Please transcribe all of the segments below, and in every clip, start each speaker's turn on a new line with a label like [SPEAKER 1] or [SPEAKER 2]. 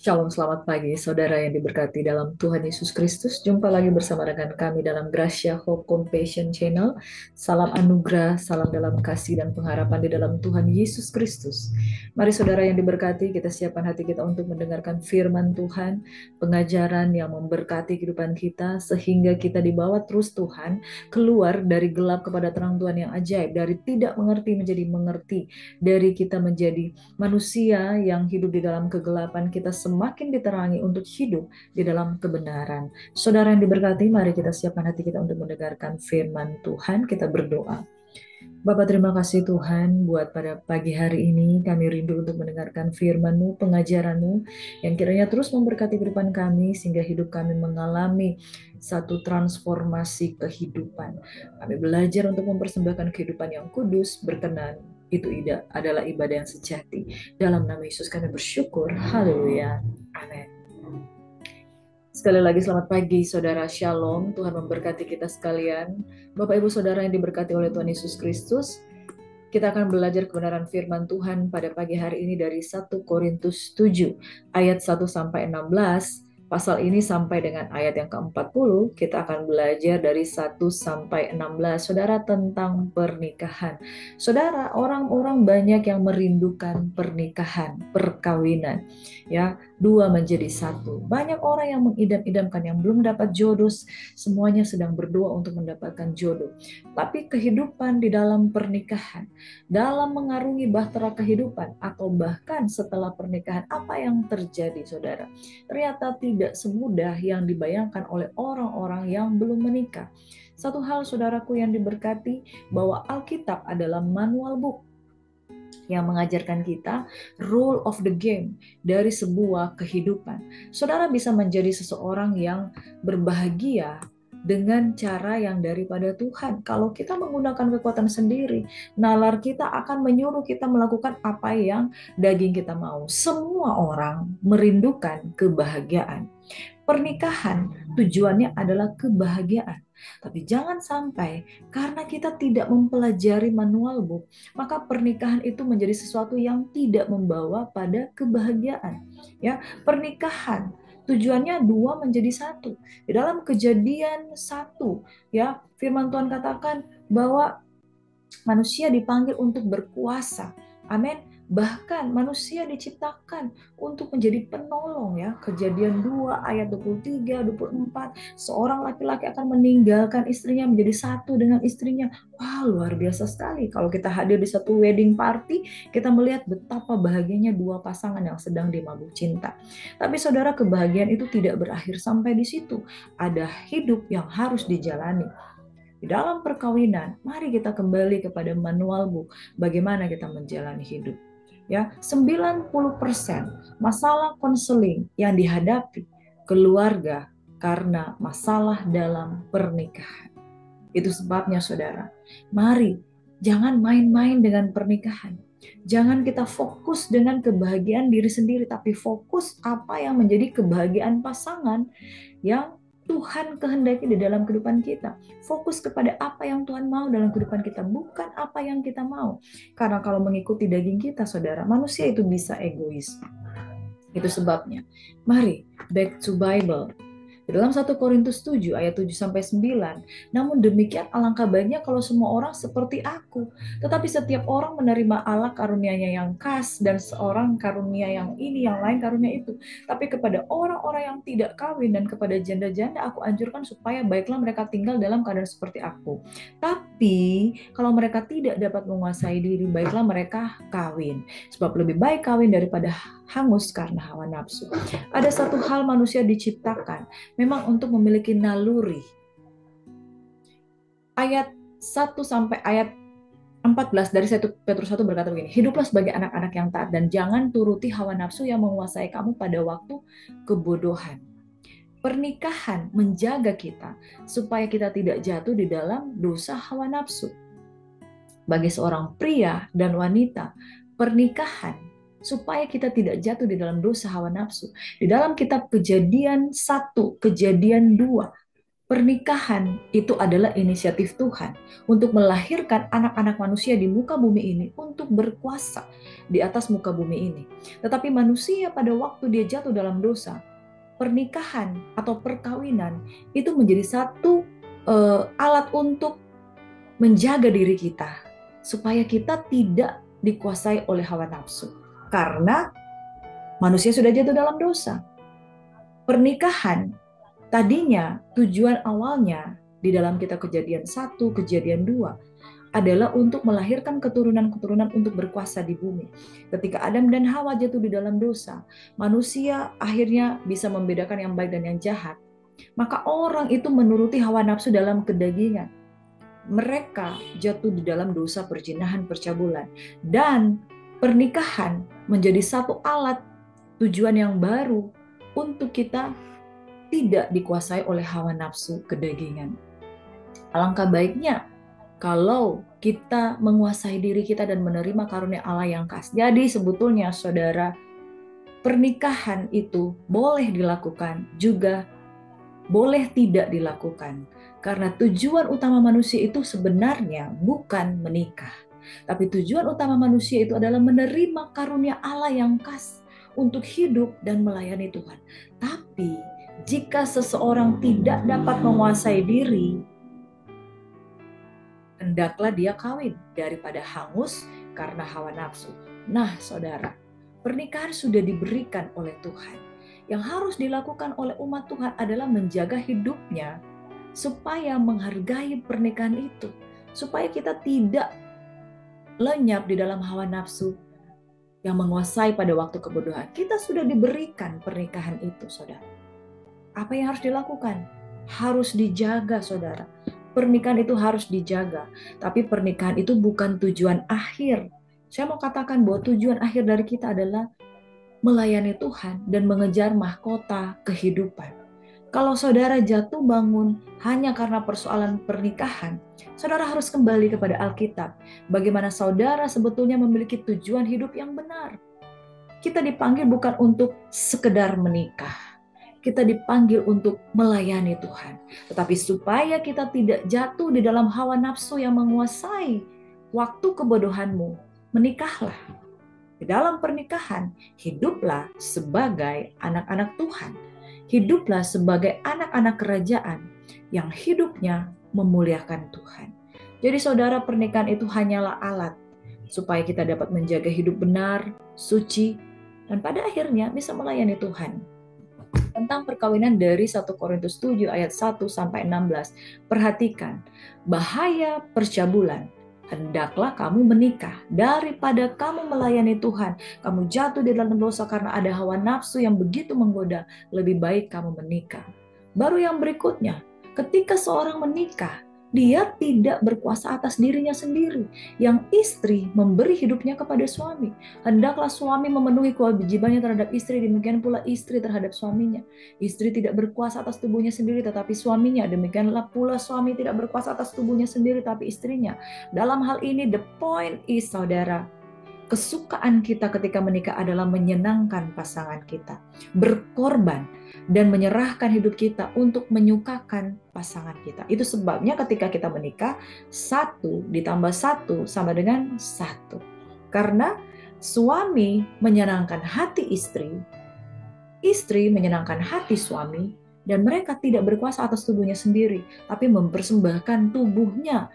[SPEAKER 1] Shalom, selamat pagi, saudara yang diberkati dalam Tuhan Yesus Kristus. Jumpa lagi bersama dengan kami dalam Gracia Hope Compassion Channel. Salam anugerah, salam dalam kasih dan pengharapan di dalam Tuhan Yesus Kristus. Mari saudara yang diberkati, kita siapkan hati kita untuk mendengarkan firman Tuhan, pengajaran yang memberkati kehidupan kita, sehingga kita dibawa terus Tuhan, keluar dari gelap kepada terang Tuhan yang ajaib, dari tidak mengerti menjadi mengerti, dari kita menjadi manusia yang hidup di dalam kegelapan, kita semakin diterangi untuk hidup di dalam kebenaran. Saudara yang diberkati, mari kita siapkan hati kita untuk mendengarkan firman Tuhan. Kita berdoa. Bapak, terima kasih Tuhan buat pada pagi hari ini kami rindu untuk mendengarkan firman-Mu, pengajaran-Mu yang kiranya terus memberkati kehidupan kami sehingga hidup kami mengalami satu transformasi kehidupan. Kami belajar untuk mempersembahkan kehidupan yang kudus, berkenan. Itu adalah ibadah yang sejati. Dalam nama Yesus kami bersyukur. Haleluya. Amin. Sekali lagi selamat pagi saudara, Shalom. Tuhan memberkati kita sekalian. Bapak Ibu Saudara yang diberkati oleh Tuhan Yesus Kristus, kita akan belajar kebenaran firman Tuhan pada pagi hari ini dari 1 Korintus 7 ayat 1 sampai 16. Pasal ini sampai dengan ayat yang ke-40, kita akan belajar dari 1 sampai 16. Saudara, tentang pernikahan. Saudara, orang-orang banyak yang merindukan pernikahan, perkawinan. Ya, dua menjadi satu. Banyak orang yang mengidam-idamkan yang belum dapat jodoh, semuanya sedang berdoa untuk mendapatkan jodoh. Tapi kehidupan di dalam pernikahan, dalam mengarungi bahtera kehidupan, atau bahkan setelah pernikahan, apa yang terjadi, saudara? Ternyata tidak semudah yang dibayangkan oleh orang-orang yang belum menikah. Satu hal, saudaraku yang diberkati, bahwa Alkitab adalah manual book yang mengajarkan kita rule of the game dari sebuah kehidupan. Saudara bisa menjadi seseorang yang berbahagia dengan cara yang daripada Tuhan. Kalau kita menggunakan kekuatan sendiri, nalar kita akan menyuruh kita melakukan apa yang daging kita mau. Semua orang merindukan kebahagiaan. Pernikahan tujuannya adalah kebahagiaan. Tapi jangan sampai karena kita tidak mempelajari manual book, maka pernikahan itu menjadi sesuatu yang tidak membawa pada kebahagiaan. Ya, pernikahan tujuannya dua menjadi satu. Di dalam Kejadian 1, ya, firman Tuhan katakan bahwa manusia dipanggil untuk berkuasa. Amin. Bahkan manusia diciptakan untuk menjadi penolong, ya. Kejadian 2 ayat 23, 24. Seorang laki-laki akan meninggalkan istrinya menjadi satu dengan istrinya. Wah, luar biasa sekali. Kalau kita hadir di satu wedding party, kita melihat betapa bahagianya dua pasangan yang sedang dimabuk cinta. Tapi saudara, kebahagiaan itu tidak berakhir sampai di situ. Ada hidup yang harus dijalani. Di dalam perkawinan, mari kita kembali kepada manual book bagaimana kita menjalani hidup. Ya, 90% masalah konseling yang dihadapi keluarga karena masalah dalam pernikahan. Itu sebabnya saudara, mari jangan main-main dengan pernikahan. Jangan kita fokus dengan kebahagiaan diri sendiri, tapi fokus apa yang menjadi kebahagiaan pasangan yang Tuhan kehendaki di dalam kehidupan kita. Fokus kepada apa yang Tuhan mau dalam kehidupan kita, bukan apa yang kita mau. Karena kalau mengikuti daging kita, saudara, manusia itu bisa egois. Itu sebabnya. Mari, back to Bible. Di dalam 1 Korintus 7 ayat 7 sampai 9, namun demikian alangkah baiknya kalau semua orang seperti aku. Tetapi setiap orang menerima Allah karunia-Nya yang khas, dan seorang karunia yang ini, yang lain karunia itu. Tapi kepada orang-orang yang tidak kawin dan kepada janda-janda aku anjurkan supaya baiklah mereka tinggal dalam keadaan seperti aku. Tapi kalau mereka tidak dapat menguasai diri, baiklah mereka kawin. Sebab lebih baik kawin daripada hangus karena hawa nafsu. Ada satu hal, manusia diciptakan memang untuk memiliki naluri. Ayat 1 sampai ayat 14 dari 1 Petrus 1 berkata begini, hiduplah sebagai anak-anak yang taat dan jangan turuti hawa nafsu yang menguasai kamu pada waktu kebodohan. Pernikahan menjaga kita supaya kita tidak jatuh di dalam dosa hawa nafsu. Bagi seorang pria dan wanita, pernikahan supaya kita tidak jatuh di dalam dosa hawa nafsu. Di dalam kitab Kejadian 1, Kejadian 2, Pernikahan itu adalah inisiatif Tuhan untuk melahirkan anak-anak manusia di muka bumi ini untuk berkuasa di atas muka bumi ini. Tetapi manusia pada waktu dia jatuh dalam dosa, pernikahan atau perkawinan itu menjadi satu alat untuk menjaga diri kita supaya kita tidak dikuasai oleh hawa nafsu. Karena manusia sudah jatuh dalam dosa. Pernikahan tadinya tujuan awalnya di dalam kitab Kejadian 1, Kejadian 2 adalah untuk melahirkan keturunan-keturunan untuk berkuasa di bumi. Ketika Adam dan Hawa jatuh di dalam dosa, manusia akhirnya bisa membedakan yang baik dan yang jahat. Maka orang itu menuruti hawa nafsu dalam kedagingan. Mereka jatuh di dalam dosa perzinahan, percabulan. Dan pernikahan menjadi satu alat tujuan yang baru untuk kita tidak dikuasai oleh hawa nafsu kedagingan. Alangkah baiknya kalau kita menguasai diri kita dan menerima karunia Allah yang khas. Jadi sebetulnya saudara, pernikahan itu boleh dilakukan juga boleh tidak dilakukan. Karena tujuan utama manusia itu sebenarnya bukan menikah. Tapi tujuan utama manusia itu adalah menerima karunia Allah yang khas untuk hidup dan melayani Tuhan. Tapi jika seseorang tidak dapat menguasai diri, hendaklah dia kawin daripada hangus karena hawa nafsu. Nah, saudara, pernikahan sudah diberikan oleh Tuhan. Yang harus dilakukan oleh umat Tuhan adalah menjaga hidupnya supaya menghargai pernikahan itu, supaya kita tidak lenyap di dalam hawa nafsu yang menguasai pada waktu kebodohan. Kita sudah diberikan pernikahan itu, saudara. Apa yang harus dilakukan? Harus dijaga, saudara. Pernikahan itu harus dijaga. Tapi pernikahan itu bukan tujuan akhir. Saya mau katakan bahwa tujuan akhir dari kita adalah melayani Tuhan dan mengejar mahkota kehidupan. Kalau saudara jatuh bangun hanya karena persoalan pernikahan, saudara harus kembali kepada Alkitab. Bagaimana saudara sebetulnya memiliki tujuan hidup yang benar. Kita dipanggil bukan untuk sekedar menikah. Kita dipanggil untuk melayani Tuhan. Tetapi supaya kita tidak jatuh di dalam hawa nafsu yang menguasai waktu kebodohanmu, menikahlah. Di dalam pernikahan, hiduplah sebagai anak-anak Tuhan. Hiduplah sebagai anak-anak kerajaan yang hidupnya memuliakan Tuhan. Jadi saudara, pernikahan itu hanyalah alat supaya kita dapat menjaga hidup benar, suci, dan pada akhirnya bisa melayani Tuhan. Tentang perkawinan dari 1 Korintus 7 ayat 1 sampai 16. Perhatikan, bahaya percabulan. Hendaklah kamu menikah daripada kamu melayani Tuhan. Kamu jatuh di dalam dosa karena ada hawa nafsu yang begitu menggoda. Lebih baik kamu menikah. Baru yang berikutnya, ketika seorang menikah, dia tidak berkuasa atas dirinya sendiri. Yang istri memberi hidupnya kepada suami. Hendaklah suami memenuhi kewajibannya terhadap istri, demikian pula istri terhadap suaminya. Istri tidak berkuasa atas tubuhnya sendiri, tetapi suaminya. Demikianlah pula suami tidak berkuasa atas tubuhnya sendiri, tapi istrinya. Dalam hal ini, the point is, saudara, kesukaan kita ketika menikah adalah menyenangkan pasangan kita, berkorban, dan menyerahkan hidup kita untuk menyukakan pasangan kita. Itu sebabnya ketika kita menikah, 1 ditambah 1 sama dengan 1. Karena suami menyenangkan hati istri, istri menyenangkan hati suami, dan mereka tidak berkuasa atas tubuhnya sendiri, tapi mempersembahkan tubuhnya,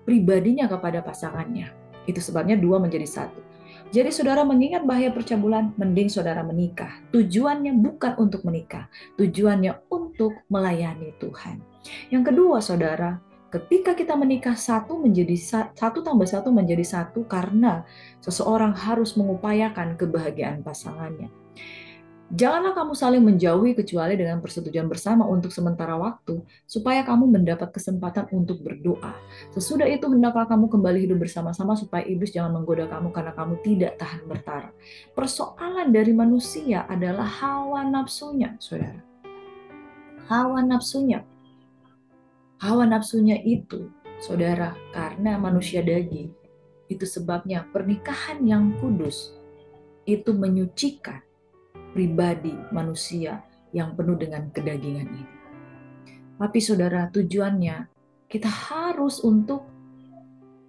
[SPEAKER 1] pribadinya kepada pasangannya. Itu sebabnya 2 menjadi 1. Jadi saudara mengingat bahaya percabulan, mending saudara menikah. Tujuannya bukan untuk menikah, tujuannya untuk melayani Tuhan. Yang kedua saudara, ketika kita menikah 1 tambah 1 menjadi 1 karena seseorang harus mengupayakan kebahagiaan pasangannya. Janganlah kamu saling menjauhi kecuali dengan persetujuan bersama untuk sementara waktu, supaya kamu mendapat kesempatan untuk berdoa. Sesudah itu hendaklah kamu kembali hidup bersama-sama supaya iblis jangan menggoda kamu karena kamu tidak tahan bertara. Persoalan dari manusia adalah hawa nafsunya, saudara. Hawa nafsunya. Hawa nafsunya itu, saudara, karena manusia daging. Itu sebabnya pernikahan yang kudus itu menyucikan pribadi manusia yang penuh dengan kedagingan ini. Tapi saudara, tujuannya kita harus untuk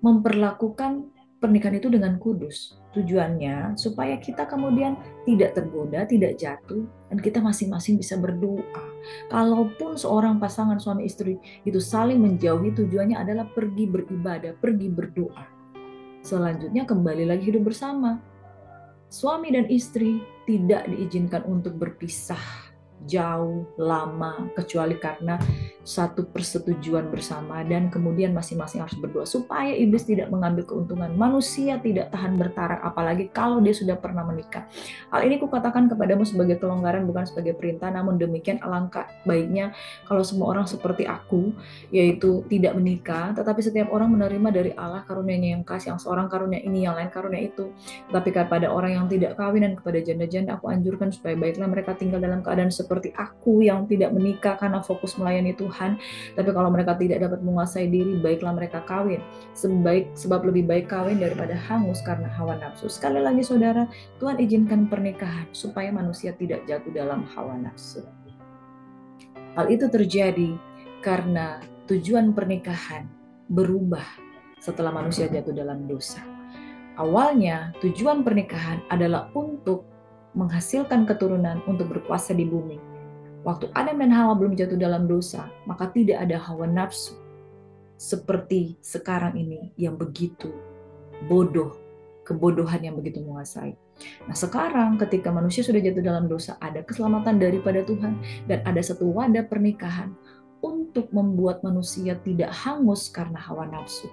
[SPEAKER 1] memperlakukan pernikahan itu dengan kudus. Tujuannya supaya kita kemudian tidak tergoda, tidak jatuh, dan kita masing-masing bisa berdoa. Kalaupun seorang pasangan suami istri itu saling menjauhi, tujuannya adalah pergi beribadah, pergi berdoa. Selanjutnya kembali lagi hidup bersama. Suami dan istri tidak diizinkan untuk berpisah jauh, lama, kecuali karena satu persetujuan bersama, dan kemudian masing-masing harus berdoa supaya iblis tidak mengambil keuntungan. Manusia tidak tahan bertarak, apalagi kalau dia sudah pernah menikah. Hal ini kukatakan kepadamu sebagai kelonggaran, bukan sebagai perintah, namun demikian alangkah baiknya kalau semua orang seperti aku, yaitu tidak menikah, tetapi setiap orang menerima dari Allah karunia-Nya yang khas, yang seorang karunia ini, yang lain karunia itu. Tapi kepada orang yang tidak kawin dan kepada janda-janda aku anjurkan supaya baiklah mereka tinggal dalam keadaan seperti aku yang tidak menikah karena fokus melayani Tuhan. Tapi kalau mereka tidak dapat menguasai diri, baiklah mereka kawin. Sebab lebih baik kawin daripada hangus karena hawa nafsu. Sekali lagi saudara, Tuhan izinkan pernikahan supaya manusia tidak jatuh dalam hawa nafsu. Hal itu terjadi karena tujuan pernikahan berubah setelah manusia jatuh dalam dosa. Awalnya, tujuan pernikahan adalah untuk menghasilkan keturunan untuk berkuasa di bumi. Waktu Adam dan Hawa belum jatuh dalam dosa, maka tidak ada hawa nafsu seperti sekarang ini yang begitu bodoh, kebodohan yang begitu menguasai. Nah sekarang ketika manusia sudah jatuh dalam dosa, ada keselamatan daripada Tuhan, dan ada satu wadah pernikahan untuk membuat manusia tidak hangus karena hawa nafsu.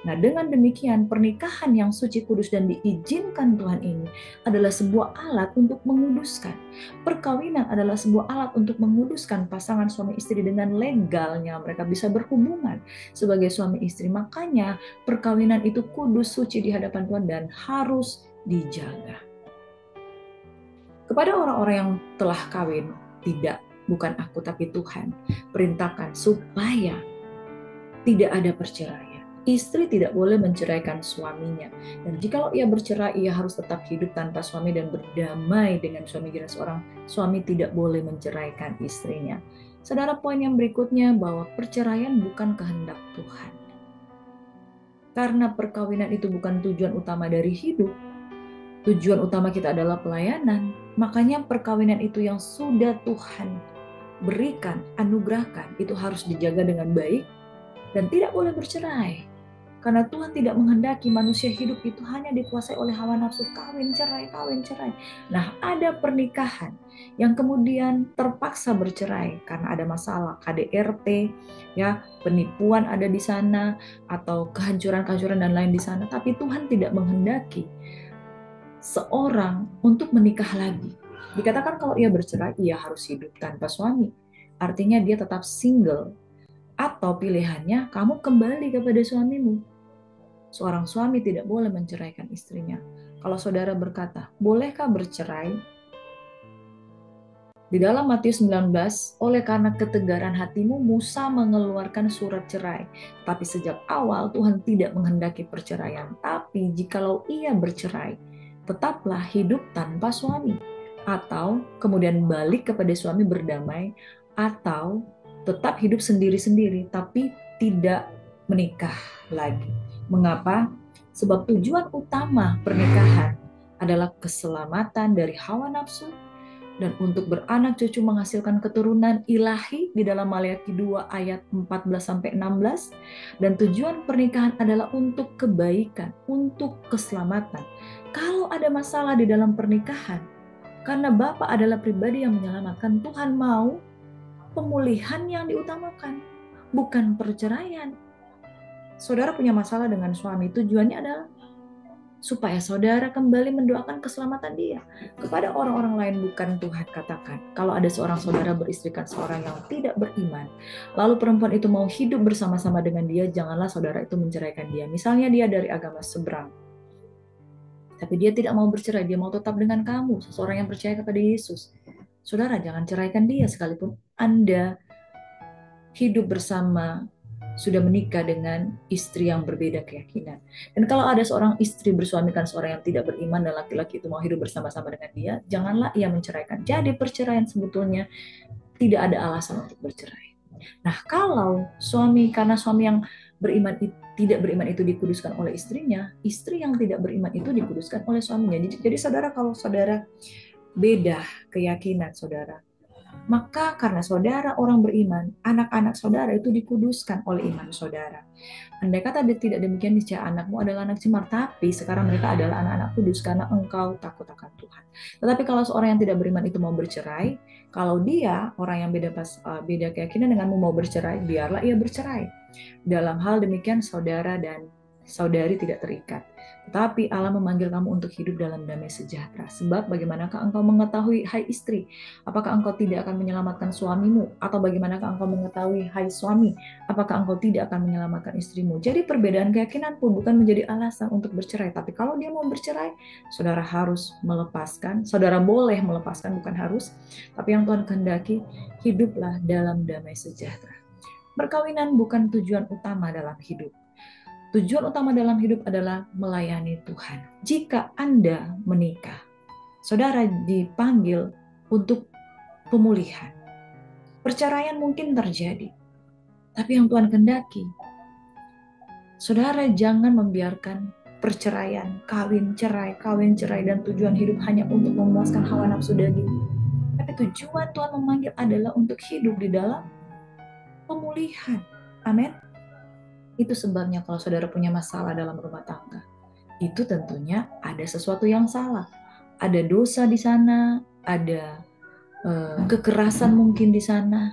[SPEAKER 1] Nah dengan demikian pernikahan yang suci, kudus, dan diizinkan Tuhan ini adalah sebuah alat untuk menguduskan. Perkawinan adalah sebuah alat untuk menguduskan pasangan suami istri dengan legalnya mereka bisa berhubungan sebagai suami istri. Makanya perkawinan itu kudus, suci di hadapan Tuhan dan harus dijaga. Kepada orang-orang yang telah kawin, tidak, bukan aku tapi Tuhan perintahkan supaya tidak ada perceraian. Istri tidak boleh menceraikan suaminya, dan jikalau ia bercerai, ia harus tetap hidup tanpa suami dan berdamai dengan suami. Jika seorang suami tidak boleh menceraikan istrinya. Saudara, poin yang berikutnya bahwa perceraian bukan kehendak Tuhan. Karena perkawinan itu bukan tujuan utama dari hidup, tujuan utama kita adalah pelayanan. Makanya perkawinan itu yang sudah Tuhan berikan, anugerahkan, itu harus dijaga dengan baik dan tidak boleh bercerai. Karena Tuhan tidak menghendaki manusia hidup itu hanya dikuasai oleh hawa nafsu, kawin cerai, kawin cerai. Nah, ada pernikahan yang kemudian terpaksa bercerai karena ada masalah KDRT, ya, penipuan ada di sana atau kehancuran-kehancuran dan lain di sana. Tapi Tuhan tidak menghendaki seorang untuk menikah lagi. Dikatakan kalau ia bercerai, ia harus hidup tanpa suami. Artinya dia tetap single. Atau pilihannya kamu kembali kepada suamimu. Seorang suami tidak boleh menceraikan istrinya. Kalau saudara berkata, bolehkah bercerai? Di dalam Matius 19, oleh karena ketegaran hatimu, Musa mengeluarkan surat cerai. Tapi sejak awal Tuhan tidak menghendaki perceraian. Tapi jikalau ia bercerai, tetaplah hidup tanpa suami. Atau kemudian balik kepada suami berdamai, atau tetap hidup sendiri-sendiri, tapi tidak menikah lagi. Mengapa? Sebab tujuan utama pernikahan adalah keselamatan dari hawa nafsu dan untuk beranak cucu menghasilkan keturunan ilahi di dalam Maleakhi 2 ayat 14-16. Dan tujuan pernikahan adalah untuk kebaikan, untuk keselamatan. Kalau ada masalah di dalam pernikahan, karena Bapa adalah pribadi yang menyelamatkan, Tuhan mau pemulihan yang diutamakan, bukan perceraian. Saudara punya masalah dengan suami, tujuannya adalah supaya saudara kembali mendoakan keselamatan dia. Kepada orang-orang lain bukan Tuhan katakan, kalau ada seorang saudara beristrikan seorang yang tidak beriman, lalu perempuan itu mau hidup bersama-sama dengan dia, janganlah saudara itu menceraikan dia. Misalnya dia dari agama seberang, tapi dia tidak mau bercerai, dia mau tetap dengan kamu, seseorang yang percaya kepada Yesus. Saudara jangan ceraikan dia sekalipun Anda hidup bersama, sudah menikah dengan istri yang berbeda keyakinan. Dan kalau ada seorang istri bersuamikan seorang yang tidak beriman dan laki-laki itu mau hidup bersama-sama dengan dia, janganlah ia menceraikan. Jadi perceraian sebetulnya tidak ada alasan untuk bercerai. Nah, kalau suami, karena suami yang tidak beriman itu dikuduskan oleh istrinya, istri yang tidak beriman itu dikuduskan oleh suaminya. Jadi saudara, kalau saudara beda keyakinan saudara, maka karena saudara orang beriman, anak-anak saudara itu dikuduskan oleh iman saudara. Andai kata tidak demikian, niscaya anakmu adalah anak cemar, tapi sekarang mereka adalah anak-anak kudus karena engkau takut akan Tuhan. Tetapi kalau seorang yang tidak beriman itu mau bercerai, kalau dia orang yang beda keyakinan denganmu mau bercerai, biarlah ia bercerai. Dalam hal demikian saudara dan saudari tidak terikat. Tetapi Allah memanggil kamu untuk hidup dalam damai sejahtera. Sebab bagaimanakah engkau mengetahui, hai istri, apakah engkau tidak akan menyelamatkan suamimu? Atau bagaimanakah engkau mengetahui, hai suami, apakah engkau tidak akan menyelamatkan istrimu? Jadi perbedaan keyakinan pun bukan menjadi alasan untuk bercerai. Tapi kalau dia mau bercerai, saudara harus melepaskan. Saudara boleh melepaskan, bukan harus. Tapi yang Tuhan kehendaki, hiduplah dalam damai sejahtera. Perkawinan bukan tujuan utama dalam hidup. Tujuan utama dalam hidup adalah melayani Tuhan. Jika Anda menikah, saudara dipanggil untuk pemulihan. Perceraian mungkin terjadi, tapi yang Tuhan kehendaki, saudara jangan membiarkan perceraian, kawin cerai, dan tujuan hidup hanya untuk memuaskan hawa nafsu daging. Tapi tujuan Tuhan memanggil adalah untuk hidup di dalam pemulihan. Amin. Itu sebabnya kalau saudara punya masalah dalam rumah tangga, itu tentunya ada sesuatu yang salah. Ada dosa di sana, ada kekerasan mungkin di sana.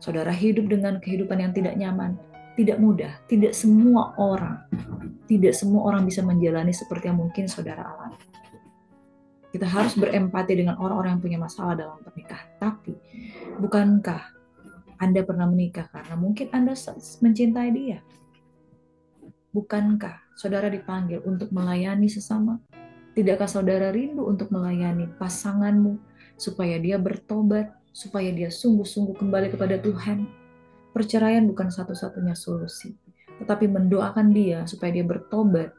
[SPEAKER 1] Saudara hidup dengan kehidupan yang tidak nyaman, tidak mudah. Tidak semua orang bisa menjalani seperti yang mungkin saudara alami. Kita harus berempati dengan orang-orang yang punya masalah dalam pernikahan. Tapi, bukankah Anda pernah menikah karena mungkin Anda mencintai dia? Bukankah saudara dipanggil untuk melayani sesama? Tidakkah saudara rindu untuk melayani pasanganmu supaya dia bertobat, supaya dia sungguh-sungguh kembali kepada Tuhan? Perceraian bukan satu-satunya solusi, tetapi mendoakan dia supaya dia bertobat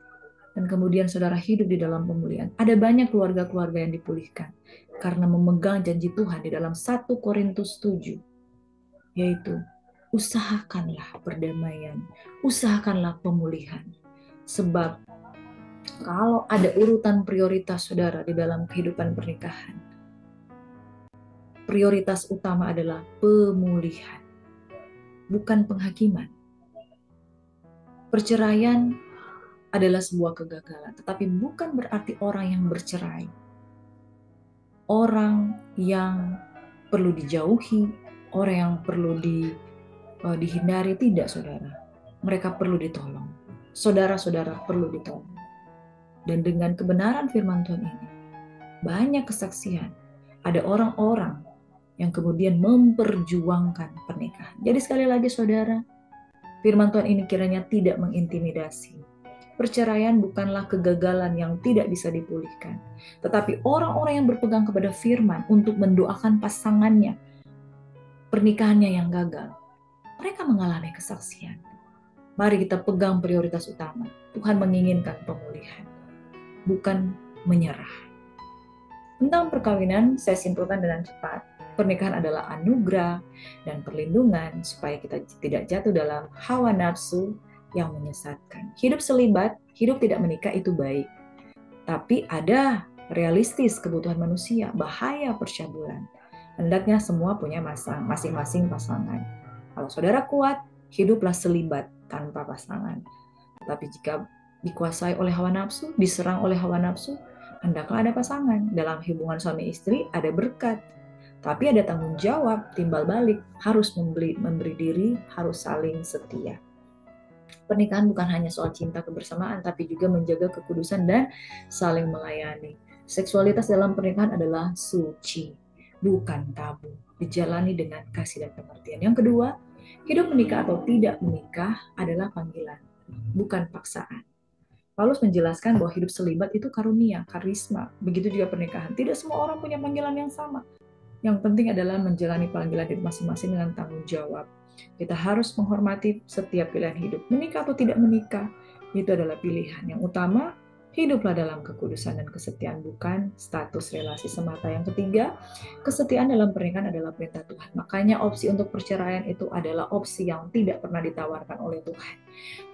[SPEAKER 1] dan kemudian saudara hidup di dalam pemulihan. Ada banyak keluarga-keluarga yang dipulihkan karena memegang janji Tuhan di dalam 1 Korintus 7, yaitu usahakanlah perdamaian, usahakanlah pemulihan. Sebab kalau ada urutan prioritas saudara di dalam kehidupan pernikahan, prioritas utama adalah pemulihan, bukan penghakiman. Perceraian adalah sebuah kegagalan, tetapi bukan berarti orang yang bercerai, orang yang perlu dijauhi, orang yang perlu dihindari. Tidak, saudara. Mereka perlu ditolong. Saudara-saudara perlu ditolong. Dan dengan kebenaran firman Tuhan ini, banyak kesaksian. Ada orang-orang yang kemudian memperjuangkan pernikahan. Jadi sekali lagi saudara, firman Tuhan ini kiranya tidak mengintimidasi. Perceraian bukanlah kegagalan yang tidak bisa dipulihkan. Tetapi orang-orang yang berpegang kepada firman untuk mendoakan pasangannya, pernikahannya yang gagal, mereka mengalami kesaksian. Mari kita pegang prioritas utama. Tuhan menginginkan pemulihan, bukan menyerah. Tentang perkawinan, saya simpulkan dengan cepat. Pernikahan adalah anugerah dan perlindungan supaya kita tidak jatuh dalam hawa nafsu yang menyesatkan. Hidup selibat, hidup tidak menikah itu baik. Tapi ada realistis kebutuhan manusia, bahaya percabulan. Hendaknya semua punya masing-masing pasangan. Kalau saudara kuat, hiduplah selibat tanpa pasangan. Tapi jika dikuasai oleh hawa nafsu, diserang oleh hawa nafsu, hendaklah ada pasangan. Dalam hubungan suami istri ada berkat, tapi ada tanggung jawab, timbal balik, harus memberi diri, harus saling setia. Pernikahan bukan hanya soal cinta kebersamaan, tapi juga menjaga kekudusan dan saling melayani. Seksualitas dalam pernikahan adalah suci, bukan tabu, dijalani dengan kasih dan pengertian. Yang kedua, hidup menikah atau tidak menikah adalah panggilan, bukan paksaan. Paulus menjelaskan bahwa hidup selibat itu karunia, karisma. Begitu juga pernikahan. Tidak semua orang punya panggilan yang sama. Yang penting adalah menjalani panggilan hidup masing-masing dengan tanggung jawab. Kita harus menghormati setiap pilihan hidup. Menikah atau tidak menikah, itu adalah pilihan. Yang utama, Hiduplah dalam kekudusan dan kesetiaan, bukan status relasi semata. Yang ketiga, kesetiaan dalam pernikahan adalah perintah Tuhan. Makanya opsi untuk perceraian itu adalah opsi yang tidak pernah ditawarkan oleh Tuhan.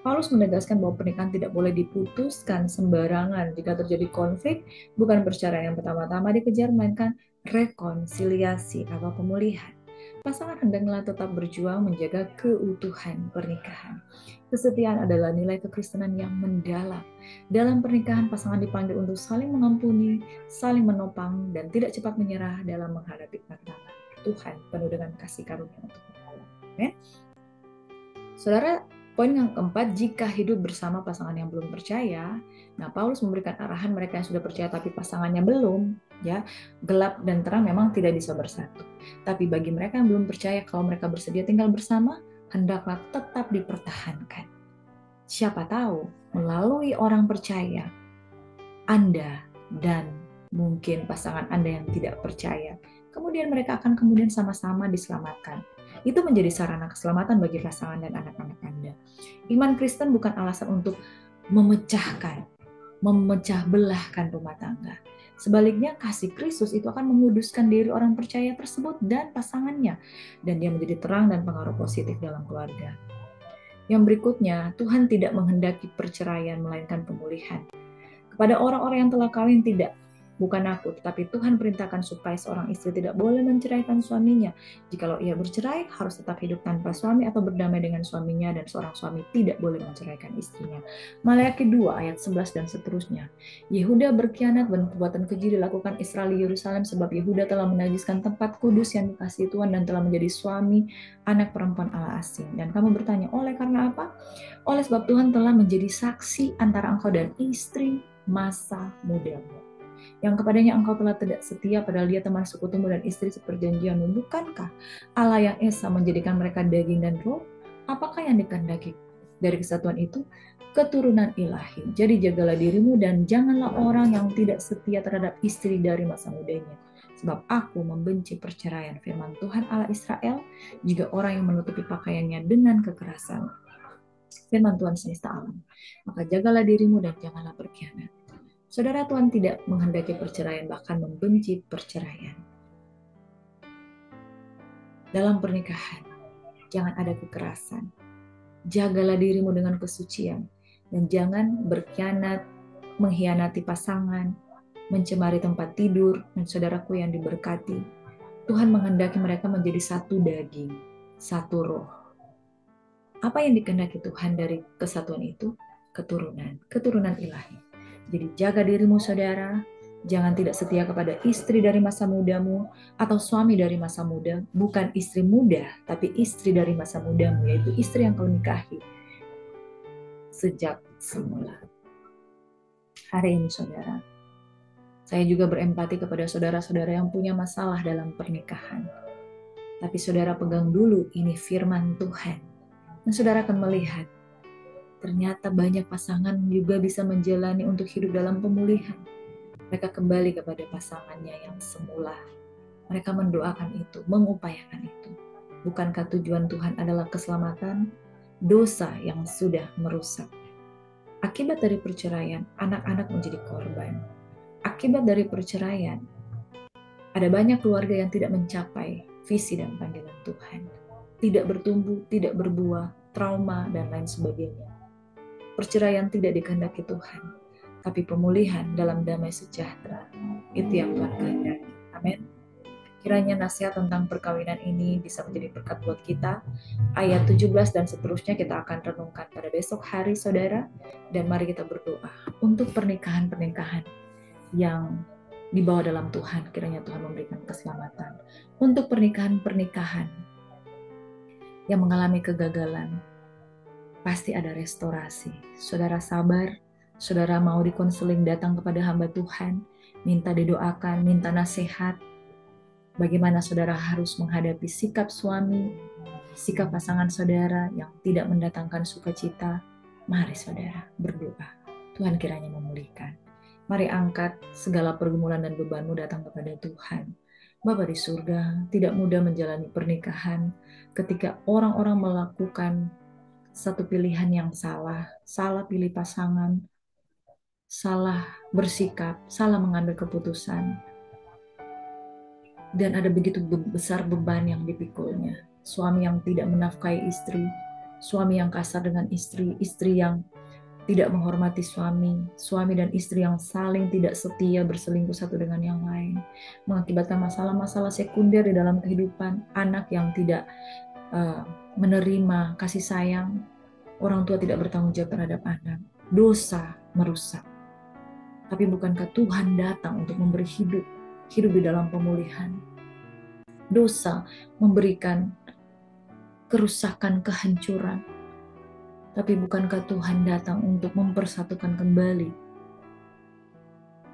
[SPEAKER 1] Paulus menegaskan bahwa pernikahan tidak boleh diputuskan sembarangan. Jika terjadi konflik, bukan perceraian yang pertama-tama dikejar, melainkan rekonsiliasi atau pemulihan. Pasangan hendaklah tetap berjuang menjaga keutuhan pernikahan. Kesetiaan adalah nilai kekristenan yang mendalam. Dalam pernikahan, pasangan dipanggil untuk saling mengampuni, saling menopang, dan tidak cepat menyerah dalam menghadapi tantangan. Tuhan penuh dengan kasih karunia untuk menolong. Amen. Saudara, poin yang keempat, jika hidup bersama pasangan yang belum percaya, nah Paulus memberikan arahan mereka yang sudah percaya tapi pasangannya belum, ya, gelap dan terang memang tidak bisa bersatu. Tapi bagi mereka yang belum percaya, kalau mereka bersedia tinggal bersama, hendaklah tetap dipertahankan. Siapa tahu melalui orang percaya, Anda dan mungkin pasangan Anda yang tidak percaya, kemudian mereka akan kemudian sama-sama diselamatkan. Itu menjadi sarana keselamatan bagi pasangan dan anak-anak Anda. Iman Kristen bukan alasan untuk memecah belahkan rumah tangga. Sebaliknya, kasih Kristus itu akan menguduskan diri orang percaya tersebut dan pasangannya, dan dia menjadi terang dan pengaruh positif dalam keluarga. Yang berikutnya, Tuhan tidak menghendaki perceraian melainkan pemulihan. Kepada orang-orang yang telah kawin tidak, bukan aku, tetapi Tuhan perintahkan supaya seorang istri tidak boleh menceraikan suaminya. Jikalau ia bercerai, harus tetap hidup tanpa suami atau berdamai dengan suaminya, dan seorang suami tidak boleh menceraikan istrinya. Maleakhi 2 ayat 11 dan seterusnya. Yehuda berkhianat dan perbuatan keji dilakukan Israel di Yerusalem sebab Yehuda telah menajiskan tempat kudus yang dikasihi Tuhan dan telah menjadi suami anak perempuan Allah asing. Dan kamu bertanya, oleh karena apa? Oleh sebab Tuhan telah menjadi saksi antara engkau dan istri masa mudamu, yang kepadanya engkau telah tidak setia, padahal dia teman sekutumu dan istri seperjanjianmu. Bukankah Allah yang Esa menjadikan mereka daging dan roh? Apakah yang dikehendaki dari kesatuan itu? Keturunan ilahi. Jadi jagalah dirimu dan janganlah orang yang tidak setia terhadap istri dari masa mudanya. Sebab aku membenci perceraian, firman Tuhan Allah Israel, jika orang yang menutupi pakaiannya dengan kekerasan. Firman Tuhan semesta alam. Maka jagalah dirimu dan janganlah berkhianat. Saudara, Tuhan tidak menghendaki perceraian, bahkan membenci perceraian. Dalam pernikahan, jangan ada kekerasan. Jagalah dirimu dengan kesucian. Dan jangan berkhianat, mengkhianati pasangan, mencemari tempat tidur, dan saudaraku yang diberkati. Tuhan menghendaki mereka menjadi satu daging, satu roh. Apa yang dikehendaki Tuhan dari kesatuan itu? Keturunan ilahi. Jadi jaga dirimu saudara, jangan tidak setia kepada istri dari masa mudamu atau suami dari masa muda, bukan istri muda, tapi istri dari masa mudamu, yaitu istri yang kau nikahi sejak semula. Hari ini saudara, saya juga berempati kepada saudara-saudara yang punya masalah dalam pernikahan. Tapi saudara pegang dulu ini firman Tuhan, dan saudara akan melihat ternyata banyak pasangan juga bisa menjalani untuk hidup dalam pemulihan. Mereka kembali kepada pasangannya yang semula. Mereka mendoakan itu, mengupayakan itu. Bukankah tujuan Tuhan adalah keselamatan? Dosa yang sudah merusak. Akibat dari perceraian, anak-anak menjadi korban. Akibat dari perceraian, ada banyak keluarga yang tidak mencapai visi dan panggilan Tuhan. Tidak bertumbuh, tidak berbuah, trauma, dan lain sebagainya. Perceraian tidak dikehendaki Tuhan, tapi pemulihan dalam damai sejahtera. Itu yang Tuhan kehendaki. Amin. Kiranya nasihat tentang perkawinan ini bisa menjadi berkat buat kita. Ayat 17 dan seterusnya kita akan renungkan pada besok hari, saudara. Dan mari kita berdoa untuk pernikahan-pernikahan yang dibawa dalam Tuhan. Kiranya Tuhan memberikan keselamatan. Untuk pernikahan-pernikahan yang mengalami kegagalan, pasti ada restorasi. Saudara sabar, saudara mau dikonseling, datang kepada hamba Tuhan, minta didoakan, minta nasihat. Bagaimana saudara harus menghadapi sikap suami, sikap pasangan saudara yang tidak mendatangkan sukacita. Mari saudara berdoa, Tuhan kiranya memulihkan. Mari angkat segala pergumulan dan bebanmu datang kepada Tuhan. Bapa di surga, tidak mudah menjalani pernikahan ketika orang-orang melakukan satu pilihan yang salah pilih pasangan, salah bersikap, salah mengambil keputusan, dan ada begitu besar beban yang dipikulnya. Suami yang tidak menafkahi istri, suami yang kasar dengan istri, istri yang tidak menghormati suami, suami dan istri yang saling tidak setia berselingkuh satu dengan yang lain, mengakibatkan masalah-masalah sekunder di dalam kehidupan, anak yang tidak menerima kasih sayang, orang tua tidak bertanggung jawab terhadap anak, dosa merusak. Tapi bukankah Tuhan datang untuk memberi hidup, hidup di dalam pemulihan? Dosa memberikan kerusakan, kehancuran. Tapi bukankah Tuhan datang untuk mempersatukan kembali?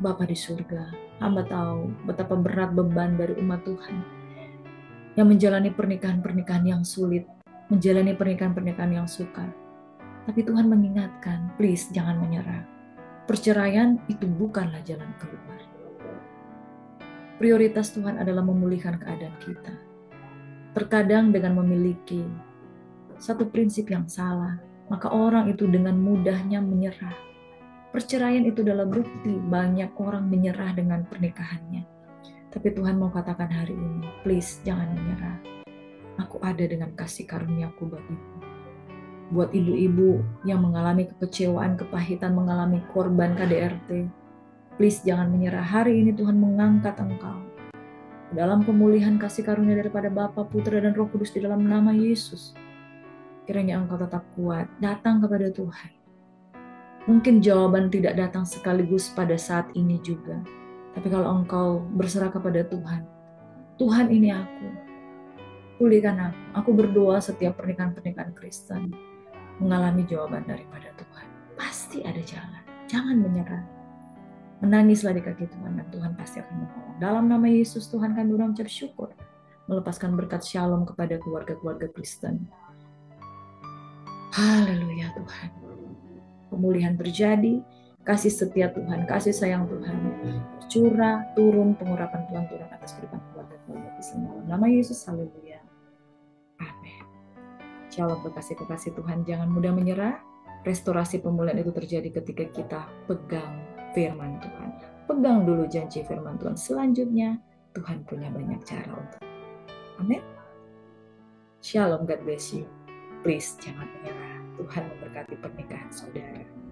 [SPEAKER 1] Bapa di surga, hamba tahu betapa berat beban dari umat Tuhan yang menjalani pernikahan-pernikahan yang sulit, menjalani pernikahan-pernikahan yang sukar. Tapi Tuhan mengingatkan, please jangan menyerah. Perceraian itu bukanlah jalan keluar. Prioritas Tuhan adalah memulihkan keadaan kita. Terkadang dengan memiliki satu prinsip yang salah, maka orang itu dengan mudahnya menyerah. Perceraian itu adalah bukti banyak orang menyerah dengan pernikahannya. Tapi Tuhan mau katakan hari ini, please jangan menyerah. Aku ada dengan kasih karunia-Ku buat ibu. Buat ibu-ibu yang mengalami kekecewaan, kepahitan, mengalami korban KDRT, please jangan menyerah. Hari ini Tuhan mengangkat engkau dalam pemulihan kasih karunia daripada Bapa, Putra, dan Roh Kudus di dalam nama Yesus. Kiranya engkau tetap kuat, datang kepada Tuhan. Mungkin jawaban tidak datang sekaligus pada saat ini juga. Tapi kalau engkau berserah kepada Tuhan, Tuhan ini aku, pulihkan aku. Aku berdoa setiap pernikahan-pernikahan Kristen mengalami jawaban daripada Tuhan. Pasti ada jalan, jangan menyerah. Menangislah di kaki Tuhan dan Tuhan pasti akan menolong. Dalam nama Yesus Tuhan kami mengucap syukur, melepaskan berkat shalom kepada keluarga-keluarga Kristen. Haleluya Tuhan. Pemulihan terjadi, kasih setia Tuhan, kasih sayang Tuhan curah, turun, pengurapan Tuhan turun atas kehidupan keluarga-keluarga Kristen. Nama Yesus, haleluya. Amin. Shalom kekasih-kekasih Tuhan, jangan mudah menyerah. Restorasi pemulihan itu terjadi ketika kita pegang firman Tuhan. Pegang dulu janji firman Tuhan. Selanjutnya, Tuhan punya banyak cara untuk. Amin. Shalom, God bless you. Please jangan menyerah. Tuhan memberkati pernikahan saudara.